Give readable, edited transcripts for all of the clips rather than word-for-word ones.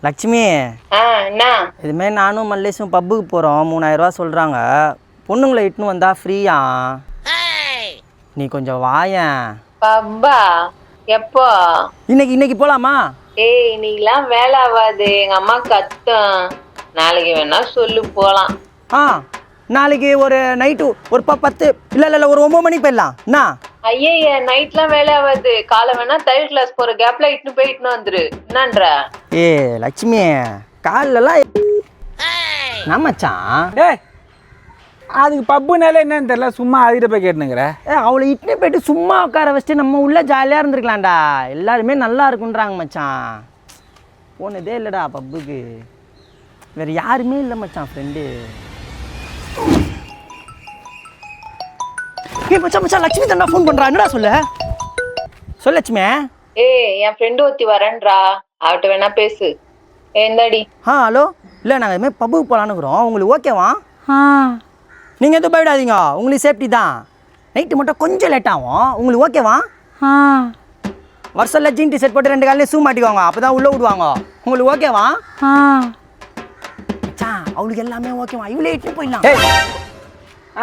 லட்சுமி என்ன இதுமாரி நானும் மல்லேஷும் பப்புக்கு போகிறோம். 3000 ரூபா சொல்கிறாங்க. பொண்ணுங்களை இட்டுன்னு வந்தா ஃப்ரீயா? நீ கொஞ்சம் வாயேன். பப்பா எப்போ? இன்னைக்கு போகலாமா? ஏய் இன்னைக்கெல்லாம் வேலை ஆகாது, எங்க அம்மா கத்தும். நாளைக்கு வேணா சொல்லு போலாம். நாளைக்கு ஒரு நைட்டு ஒரு 10 இல்லை ஒரு 9 மணிக்கு போயிடலாம். என்ன? ஐயே நைட்லாம் வேலை ஆகாது, காலை வேணா தையல் கிளாஸ் போற கேப்ல இட்டுன்னு போயிட்டுன்னு வந்துரு. என்னன்ற? லட்சுமி காலெல்லாம் மச்சான். அதுக்கு பப்புனால என்னன்னு தெரியல, சும்மா அதிட்ட போய் கேட்டுனுங்கிற. அவளை இட்டுன்னு போயிட்டு சும்மா உட்கார வச்சுட்டு நம்ம உள்ள ஜாலியாக இருந்திருக்கலாம்டா. எல்லாருமே நல்லா இருக்குன்றாங்க மச்சான். போனதே இல்லைடா பப்புக்கு. வேறு யாருமே இல்லை மச்சான் ஃப்ரெண்டு. மச்சான் லட்சுமி தானே ஃபோன் பண்ணுறா. என்னடா சொல்லு லட்சுமி. என் ஃப்ரெண்டு ஒருத்தி வரேன்றா, அவட்ட வேணா பேசு. எந்தாடி? ஹலோ. இல்லை நாங்கள் இதுமாதிரி பப்புக்கு போகலான்னு இருக்கிறோம். உங்களுக்கு ஓகேவா? நீங்கள் எதுவும் போயிடாதீங்க, உங்களுக்கு சேஃப்டி தான். நைட்டு மட்டும் கொஞ்சம் லேட் ஆகும். உங்களுக்கு ஓகேவா? வருஷம்ல ஜீன் டிஷர்ட் போட்டு 2 காலையும் ஷூ மாட்டிக்குவாங்க, அப்போ தான் உள்ளே விடுவாங்க. உங்களுக்கு ஓகேவா? அவளுக்கு எல்லாமே ஓகேவா? இவ்வளோ இட்டு போயிடலாம்.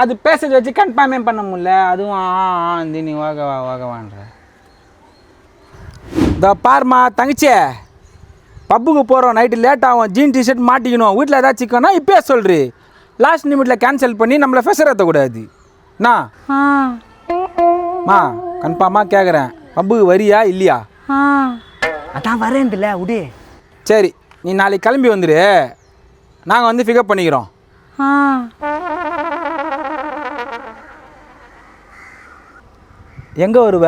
அது பேச வச்சு கன்ஃபார்மே பண்ண முடியல. அதுவும் நீ ஓகவான்ற. இந்த பாருமா தங்கச்சி, பப்புக்கு போகிறோம், நைட்டு லேட் ஆகும், ஜீன் டிஷர்ட் மாட்டிக்கணும், வீட்டில் ஏதாச்சும் சிக்கனா இப்போயே சொல்கிறி. லாஸ்ட் நிமிட்டில் கேன்சல் பண்ணி நம்மளை ஃபெசர் ஏற்றக்கூடாது. மா கன்ஃபார்மாக கேட்குறேன், பப்புக்கு வரியா இல்லையா? அதான் வரேன்ல விடு. சரி, நீ நாளைக்கு கிளம்பி வந்துடு, நாங்கள் வந்து பிக்கப் பண்ணிக்கிறோம். எங்கே வருவ?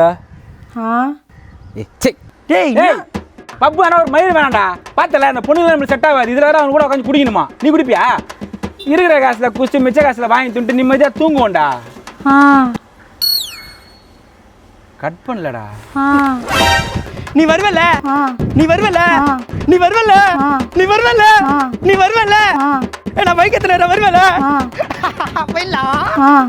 பப்பு ஆனால் ஒரு மயில் வேணாண்டா. பார்த்தல அந்த பொண்ணுங்க நம்மளுக்கு செட் ஆகாது. இதில் வேறு அவன் கூட உட்காந்து குடிக்கணுமா? நீ குடிப்பியா? இருக்கிற காசில் குடிச்சு மிச்ச காசில் வாங்கி துண்டு நிம்மதியாக தூங்குவோண்டா. கட் பண்ணலடா. நீ வருவல நீ வருவல நீ வருவல நீ வருவல நீ வருவல நான் வைக்கத்துல வருவல போயிடலாம்.